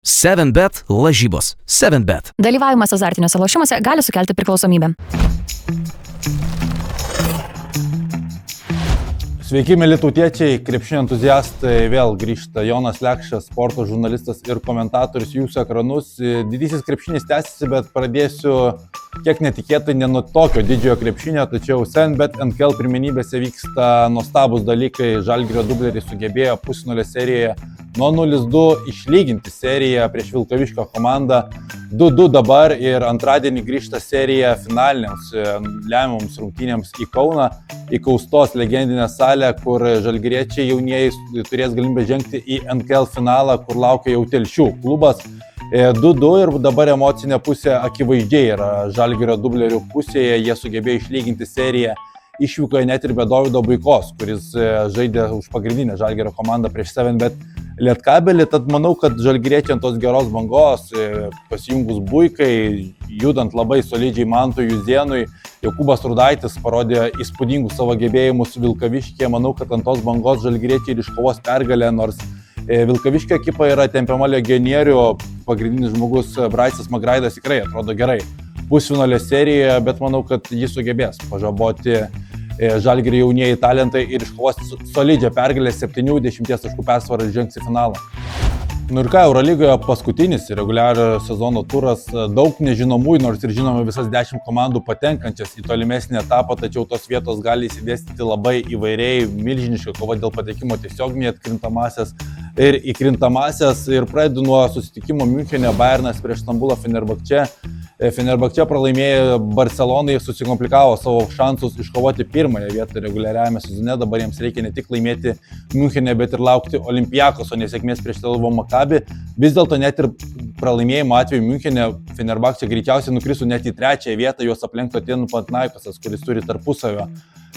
7bet lažybos. 7bet. Dalyvavimas azartiniuose lošimuose gali sukelti priklausomybę. Sveiki, mėly tautiečiai, krepšinio entuziastai, vėl grįžta Jonas Lekšas, sporto žurnalistas ir komentatorius jūsų ekranus. Didysis krepšinis tęsiasi, bet pradėsiu kiek netikėtai ne nuo tokio didžiojo krepšinio, tačiau 7bet NKL pirmenybėse vyksta nuostabus dalykai. Žalgirio dubleriai sugebėjo pusfinalio serijoje nuo 0-2 išlyginti seriją prieš Vilkaviškio komandą. 2-2 dabar ir antradienį grįžta serija finaliniams lemiamoms rungtynėms į Kauną, į Kaustos legendinę salę, kur žalgiriečiai jaunieji turės galimybę žengti į NKL finalą, kur laukia jau Telšių klubas. 2-2 ir dabar emocinė pusė akivaizdžiai yra Žalgirio dublerių pusėje, jie sugebėjo išlyginti seriją išvykoje net ir be Dovydo Buikos, kuris žaidė už pagrindinę Žalgirio komandą prieš 7bet Lietkabelį, tad manau, kad žalgiriečiai ant tos geros bangos, pasijungus Buikai, judant labai solidžiai Mantui Juzėnui, Jokūbas Rudaitis parodė įspūdingus savo gebėjimus Vilkaviškyje, manau, kad ant tos bangos žalgiriečiai ir iškovos pergalę, nors Vilkaviškio ekipa yra tempiama legionierių, pagrindinis žmogus Braisas Magraidas tikrai atrodo gerai pusfinalio serijoje, bet manau, kad jis sugebės pažaboti Žalgirio jaunieji talentai ir iškovos solidžią pergalę 70 taškų persvarą žengs į finalą. Nu ir ką, Eurolygoje paskutinis reguliariojo sezono turas, daug nežinomųjų, nors ir žinoma visas 10 komandų patenkančias į tolimesnį etapą, tačiau tos vietos gali įsidėstyti labai įvairiai, milžiniška kova dėl patekimo tiesioginį atkrintamasias ir įkrintamasias, ir pradedu nuo susitikimo Miunchene, Bayernas prieš Stambulo Fenerbahče. Fenerbahče pralaimėjo Barcelonai, susikomplikavo savo šansus iškovoti pirmąją vietą reguliariajame sezone, dabar jiems reikia ne tik laimėti Miunchene, bet ir laukti Olympiakos, o nesėkmės prieš Tel Avivo Maccabi. Vis dėlto net ir pralaimėjimo atveju Miunchene Fenerbahče greičiausiai nukristų net į trečiąją vietą, juos aplenktų Atėnų Panathinaikosas, kuris turi tarpusavio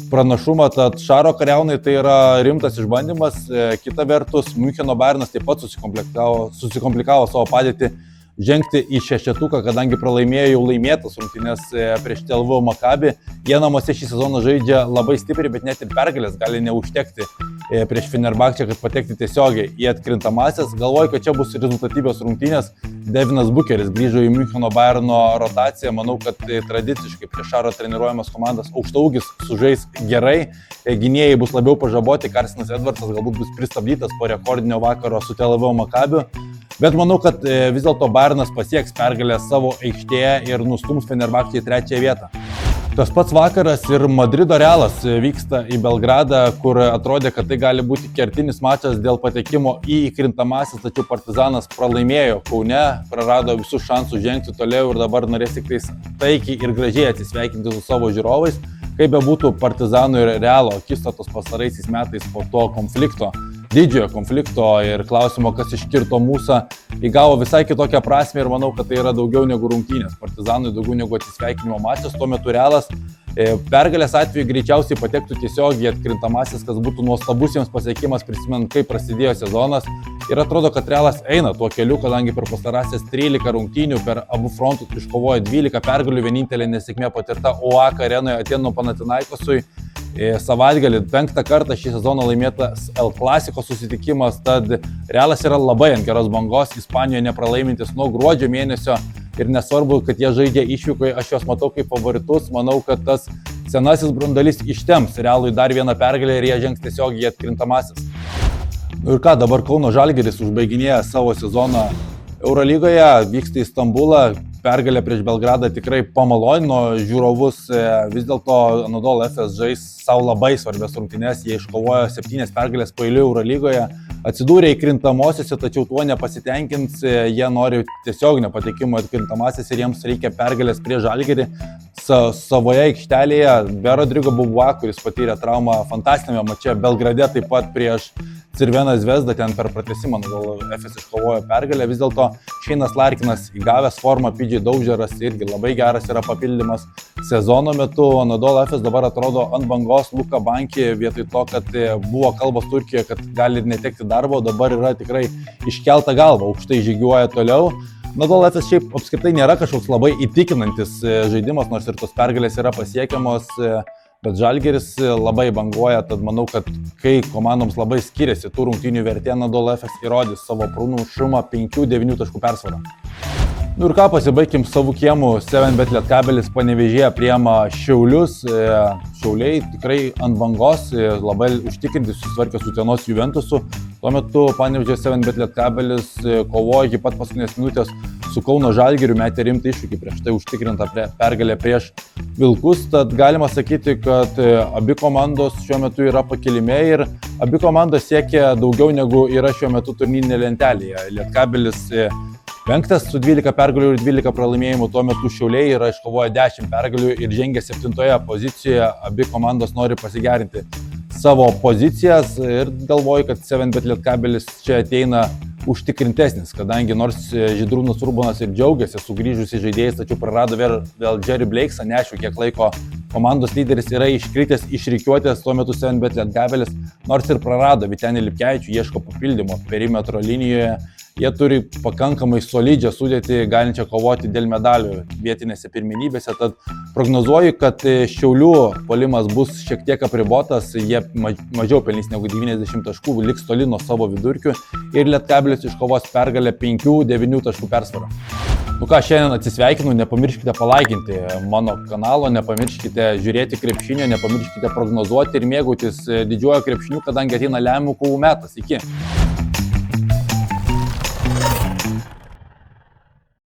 pranašumą, tad Šaro kariaunai tai yra rimtas išbandymas. Kita vertus, Miuncheno Bayernas taip pat susikomplikavo savo padėtį žengti į šešetuką, kadangi pralaimėjo jau laimėtas rungtynes prieš Tel Avivo Maccabi. Jie namuose šį sezoną žaidžia labai stipriai, bet net ir pergalės gali neužtekti prieš Fenerbahče, kad patekti tiesiogiai į atkrintamasias. Galvoju, kad čia bus rezultatyvios rungtynės. Devinas Bukeris grįžo į Miuncheno Bayerno rotaciją. Manau, kad tradiciškai prieš Šaro treniruojamas komandas aukštaūgis sužais gerai. Gynėjai bus labiau pažaboti. Karstinas Edvardsas galbūt bus pristabdytas po rekordinio vakaro su Tel Avivo Maccabiu. Bet manau, kad vis dėlto Bayernas pasieks pergalę savo aikštėje ir nustums Fenerbahče į trečiąją vietą. Tas pats vakaras ir Madrido Realas vyksta į Belgradą, kur atrodė, kad tai gali būti kertinis mačas dėl patekimo į įkrintamasis, tačiau Partizanas pralaimėjo Kaune, prarado visus šansus žengti toliau ir dabar norės tik taikiai ir gražiai atsisveikinti su savo žiūrovais. Kaip bebūtų Partizanų ir Realo akistatos pastaraisiais metais po to didžiojo konflikto ir klausimo, kas iškirto mūsų, įgavo visai kitokią prasmę ir manau, kad tai yra daugiau negu rungtynės. Partizanui daugiau negu atsisveikinimo mačas, tuo metu Realas pergalės atveju greičiausiai patektų tiesiog į atkrintamasis, kas būtų nuostabus jiems pasiekimas, prisimint, kaip prasidėjo sezonas. Ir atrodo, kad Realas eina tuo keliu, kadangi per pastarąsias 13 rungtynių per abu frontus iškovojo 12 pergalių, vienintelė nesėkmė patirta OAK arenoje Atėnų Panathinaikosui. Savaitgalį 5 kartą šį sezoną laimėtas El Clasico susitikimas, tad Realas yra labai ant geros bangos, Ispanijoje nepralaimintis nuo gruodžio mėnesio ir nesvarbu, kad jie žaidžia išvykoje, aš juos matau kaip favoritus, manau, kad tas senasis brandalys ištems Realui dar vieną pergalę ir jie žengs tiesiog į atkrintamasis. Ir ką, dabar Kauno Žalgiris užbaiginėja savo sezoną Eurolygoje, vyksta į Stambulą. Pergalė prieš Belgradą tikrai pamalonino žiūrovus, vis dėlto Anadolu Efes žais savo labai svarbias rungtynes, jie iškovojo 7 pergalės paeiliui Eurolygoje, atsidūrė įkrintamosiose, tačiau tuo nepasitenkins, jie nori tiesioginio patekimo atkrintamasias ir jiems reikia pergalės prieš Žalgirį savoje aikštelėje. Be Rodrigo Bubua, kuris patyrė traumą fantastinėme mače Belgrade, taip pat prieš Crvena Zvezda, ten per pratęsimą Efes iškovojo pergalę. Vis dėlto Šeinas Larkinas įgavęs formą, PJ Daužeras irgi labai geras yra papildymas sezono metu. Anadolu Efes dabar atrodo ant bangos, Luka Banki vietoj to, kad buvo kalbos Turkijoje, kad gali netekti darbo, dabar yra tikrai iškelta galva, aukštai žygiuoja toliau. Anadolu Efes šiaip apskritai nėra kažkoks labai įtikinantis žaidimas, nors ir tos pergalės yra pasiekiamos. bet Žalgiris labai banguoja, tad manau, kad kai komandoms labai skiriasi tų rungtynių vertė, Anadolu Efes įrodys savo pranašumą 5-9 taškų persvarą. Nu ir ką, pasibaigim savų kiemų. 7bet Lietkabelis Panevėžyje priema Šiaulius. Šiauliai tikrai ant bangos, labai užtikrinti susitvarkė su Utenos Juventusu. Tuo metu Panevėžyje 7bet Lietkabelis kovojo iki pat paskutinės minutės su Kauno Žalgiriu, metė rimtą iššūkį prieš tai užtikrintą pergalę prieš Vilkus. Tad galima sakyti, kad abi komandos šiuo metu yra pakilime ir abi komandos siekia daugiau negu yra šiuo metu turnyrinė lentelėje. Lietkabelis 5 su 12 pergalių ir 12 pralaimėjimų, tuo metu Šiauliai yra iškovoję 10 pergalių ir žengia 7 pozicijoje. Abi komandos nori pasigerinti savo pozicijas ir galvoju, kad 7bet Lietkabelis čia ateina užtikrintesnis, kadangi nors Žydrūnas Urbonas ir džiaugiasi sugrįžusi žaidėjais, tačiau prarado vėl Jerry Blakesą, neaišku, kiek laiko komandos lyderis yra iškritęs iš rikiuotės, tuo metu 7bet Lietkabelis nors ir prarado Vytenį Lipkevičių, ieško papildymo perimetro linijoje. Jie turi pakankamai solidžią sudėtį, galinčią kovoti dėl medalių vietinėse pirmenybėse, tad prognozuoju, kad Šiaulių puolimas bus šiek tiek apribotas, jie mažiau pelnys negu 90 taškų, liks toli nuo savo vidurkių ir Lietkabelis iškovos pergalę 5-9 taškų persvarą. Nu ką, šiandien atsisveikinu, nepamirškite palaikinti mano kanalo, nepamirškite žiūrėti krepšinio, nepamirškite prognozuoti ir mėgautis didžiuoju krepšiniu, kadangi ateina lemiamų kovų metas. Iki.